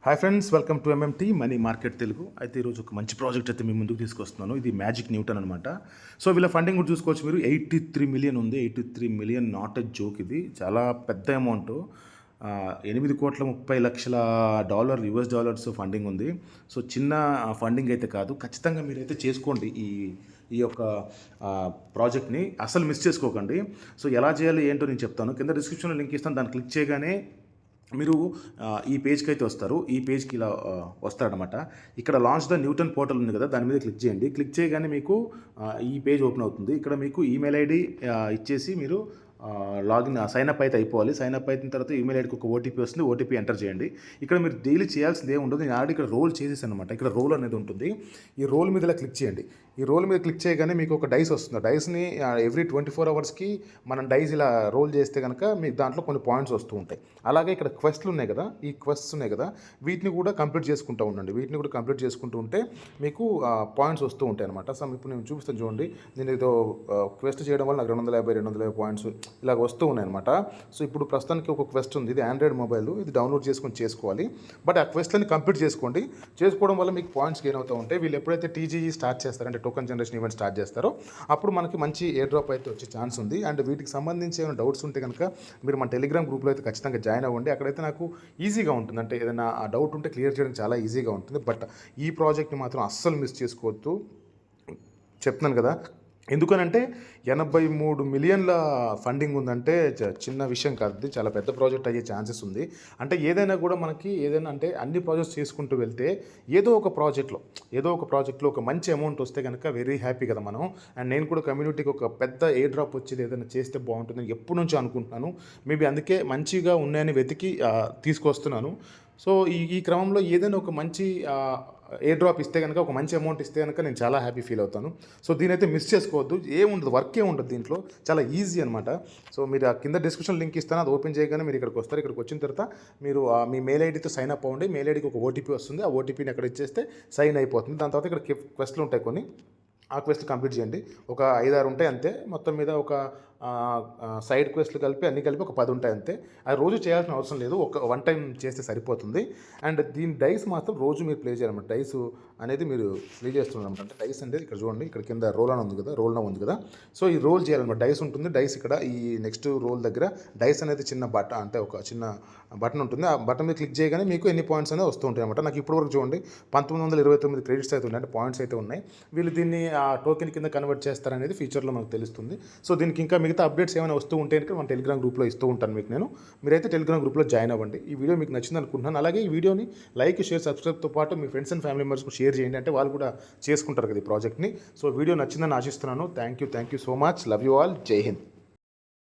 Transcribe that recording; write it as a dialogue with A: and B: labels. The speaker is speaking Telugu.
A: Hi friends, welcome to MMT money market Telugu. అయితే ఈరోజు ఒక మంచి ప్రాజెక్ట్ అయితే మీ ముందుకు తీసుకొస్తున్నాను. ఇది మ్యాజిక్ న్యూటన్ అనమాట. సో వీళ్ళ ఫండింగ్ కూడా చూసుకోవచ్చు మీరు. 83 మిలియన్ ఉంది. 83 మిలియన్ నాట్ ఎ జోక్. ఇది చాలా పెద్ద అమౌంట్. 8,30,00,000 యుఎస్ డాలర్స్ ఫండింగ్ ఉంది. సో చిన్న ఫండింగ్ అయితే కాదు. ఖచ్చితంగా మీరైతే చేసుకోండి ఈ యొక్క ప్రాజెక్ట్ని. అసలు మిస్ చేసుకోకండి. సో ఎలా చేయాలి ఏంటో నేను చెప్తాను. కింద డిస్క్రిప్షన్లో లింక్ ఇస్తాను. దాన్ని క్లిక్ చేయగానే మీరు ఈ పేజ్కి అయితే వస్తారు. ఈ పేజ్కి ఇలా వస్తారనమాట. ఇక్కడ లాంచ్ ద న్యూటన్ పోర్టల్ ఉంది కదా, దాని మీద క్లిక్ చేయండి. క్లిక్ చేయగానే మీకు ఈ పేజ్ ఓపెన్ అవుతుంది. ఇక్కడ మీకు ఈమెయిల్ ఐడి ఇచ్చేసి మీరు లాగిన్ సైన్ అప్ అయితే అయిపోవాలి. సైన్ అప్ అయిన తర్వాత ఈమెయిల్ ఐడికి ఒక ఓటీపీ వస్తుంది. ఓటీపీ ఎంటర్ చేయండి. ఇక్కడ మీరు డైలీ చేయాల్సింది ఏమి ఉండదు. నేను ఆల్రెడీ ఇక్కడ రోల్ చేసేసాను అనమాట. ఇక్కడ రోల్ అనేది ఉంటుంది. ఈ రోల్ మీద ఇలా క్లిక్ చేయండి. ఈ రోల్ మీద క్లిక్ చేయగానే మీకు ఒక డైస్ వస్తుంది. డైస్ని ఎవ్రీ 24 అవర్స్కి మనం డైస్ ఇలా రోల్ చేస్తే కనుక మీకు దాంట్లో కొన్ని పాయింట్స్ వస్తూ ఉంటాయి. అలాగే ఇక్కడ క్వెస్ట్లు ఉన్నాయి కదా, ఈ క్వెస్ట్స్ ఉన్నాయి కదా, వీటిని కూడా కంప్లీట్ చేసుకుంటూ ఉండండి. వీటిని కూడా కంప్లీట్ చేసుకుంటూ ఉంటే మీకు పాయింట్స్ వస్తూ ఉంటాయి అనమాట. సో ఇప్పుడు నేను చూపిస్తాను చూడండి. నేను ఏదో క్వెస్ట్ చేయడం వల్ల నాకు 250 పాయింట్స్ ఇలాగ వస్తూ ఉన్నాయి అనమాట. సో ఇప్పుడు ప్రస్తుతానికి ఒక క్వెస్ట్ ఉంది. ఇది ఆండ్రాయిడ్ మొబైల్. ఇది డౌన్లోడ్ చేసుకొని చేసుకోవాలి. బట్ ఆ క్వెస్ట్లని కంప్లీట్ చేసుకోండి. చేసుకోవడం వల్ల మీకు పాయింట్స్ గెయిన్ అవుతూ ఉంటాయి. వీళ్ళు ఎప్పుడైతే టీజీఈ స్టార్ట్ చేస్తారంటే టోకన్ జనరేషన్ ఈవెంట్ స్టార్ట్ చేస్తారో అప్పుడు మనకి మంచి ఎయిర్ డ్రాప్ అయితే వచ్చే ఛాన్స్ ఉంది. అండ్ వీటికి సంబంధించి ఏమైనా డౌట్స్ ఉంటే కనుక మీరు మన టెలిగ్రామ్ గ్రూప్లో అయితే ఖచ్చితంగా జాయిన్ అవ్వండి. అక్కడైతే నాకు ఈజీగా ఉంటుంది. అంటే ఏదైనా ఆ డౌట్ ఉంటే క్లియర్ చేయడం చాలా ఈజీగా ఉంటుంది. బట్ ఈ ప్రాజెక్ట్ని మాత్రం అస్సలు మిస్ చేసుకోవద్దు. చెప్తున్నాను కదా. ఎందుకనంటే 83 మిలియన్ల ఫండింగ్ ఉందంటే చిన్న విషయం కాదు. ఇది చాలా పెద్ద ప్రాజెక్ట్ అయ్యే ఛాన్సెస్ ఉంది. అంటే ఏదైనా కూడా మనకి ఏదైనా అంటే అన్ని ప్రాజెక్ట్స్ చేసుకుంటూ వెళ్తే ఏదో ఒక ప్రాజెక్ట్లో ఒక మంచి అమౌంట్ వస్తే కనుక వెరీ హ్యాపీ కదా మనం. అండ్ నేను కూడా కమ్యూనిటీకి ఒక పెద్ద ఎయిర్ డ్రాప్ వచ్చేది ఏదైనా చేస్తే బాగుంటుందని ఎప్పటి నుంచో అనుకుంటున్నాను. మేబీ అందుకే మంచిగా ఉన్నాయని వెతికి తీసుకొస్తున్నాను. సో ఈ క్రమంలో ఏదైనా ఒక మంచి ఎయిర్ డ్రాప్ ఇస్తే కనుక, ఒక మంచి అమౌంట్ ఇస్తే కనుక నేను చాలా హ్యాపీ ఫీల్ అవుతాను. సో దీనైతే మిస్ చేసుకోవద్దు. ఏముండదు, వర్క్ ఏముండదు దీంట్లో. చాలా ఈజీ అనమాట. సో మీరు ఆ కింద డిస్క్రిప్షన్ లింక్ ఇస్తాను. అది ఓపెన్ చేయగానే మీరు ఇక్కడికి వస్తారు. ఇక్కడికి వచ్చిన తర్వాత మీరు మీ మెయిల్ ఐడితో సైన్ అప్ అవ్వండి. మెయిల్ ఐడికి ఒక ఓటీపీ వస్తుంది. ఆ ఓటీపీని అక్కడ ఇచ్చేస్తే సైన్ అయిపోతుంది. దాని తర్వాత ఇక్కడ క్వెస్ట్లు ఉంటాయి కొన్ని. ఆ క్వెస్ట్ కంప్లీట్ చేయండి. ఒక 5-6 ఉంటాయి అంతే. మొత్తం మీద ఒక సైడ్ క్వెస్ట్లు కలిపి అన్నీ కలిపి ఒక 10 ఉంటాయి అంతే. అది రోజు చేయాల్సిన అవసరం లేదు. వన్ టైం చేస్తే సరిపోతుంది. అండ్ దీని డైస్ మాత్రం రోజు మీరు ప్లే చేయాలన్నమాట. డైస్ అనేది మీరు ప్లే చేస్తున్నారు. అంటే డైస్ అనేది ఇక్కడ చూడండి. ఇక్కడ కింద రోల్ అని ఉంది కదా, రోల్ ఉంది కదా. సో ఈ రోల్ చేయాలన్నమాట. డైస్ ఉంటుంది. డైస్ ఇక్కడ ఈ నెక్స్ట్ రోల్ దగ్గర డైస్ అనేది చిన్న బటన్, అంటే ఒక చిన్న బటన్ ఉంటుంది. ఆ బటన్ మీద క్లిక్ చేయగానే మీకు ఎన్ని పాయింట్స్ అనేది వస్తూ ఉంటాయి అనమాట. నాకు ఇప్పటివరకు చూడండి 1929 క్రెడిట్స్ అయితే ఉన్నాయి, అంటే పాయింట్స్ అయితే ఉన్నాయి. వీళ్ళు దీన్ని ఆ టోకెన్ కింద కన్వర్ట్ చేస్తారనేది ఫ్యూచర్లో మనకు తెలుస్తుంది. సో దీనికి ఇంకా మిగతా అప్డేట్స్ ఏమైనా వస్తూ ఉంటే కనుక మన టెలిగ్రామ్ గ్రూప్లో ఇస్తూ ఉంటాను మీకు నేను. మీరైతే టెలిగ్రామ్ గ్రూప్లో జాయిన్ అవ్వండి. ఈ వీడియో మీకు నచ్చింది అనుకుంటున్నాను. అలాగే ఈ వీడియోని లైక్, షేర్, సబ్స్క్రైబ్తో పాటు మీ ఫ్రెండ్స్ అండ్ ఫ్యామిలీ మెంబర్స్కి షేర్ చేయండి. అంటే వాళ్ళు కూడా చేసుకుంటారు కదా ఈ ప్రాజెక్ట్ని. సో వీడియో నచ్చిందని ఆశిస్తున్నాను. Thank you so much. Love you all. జై హింద్.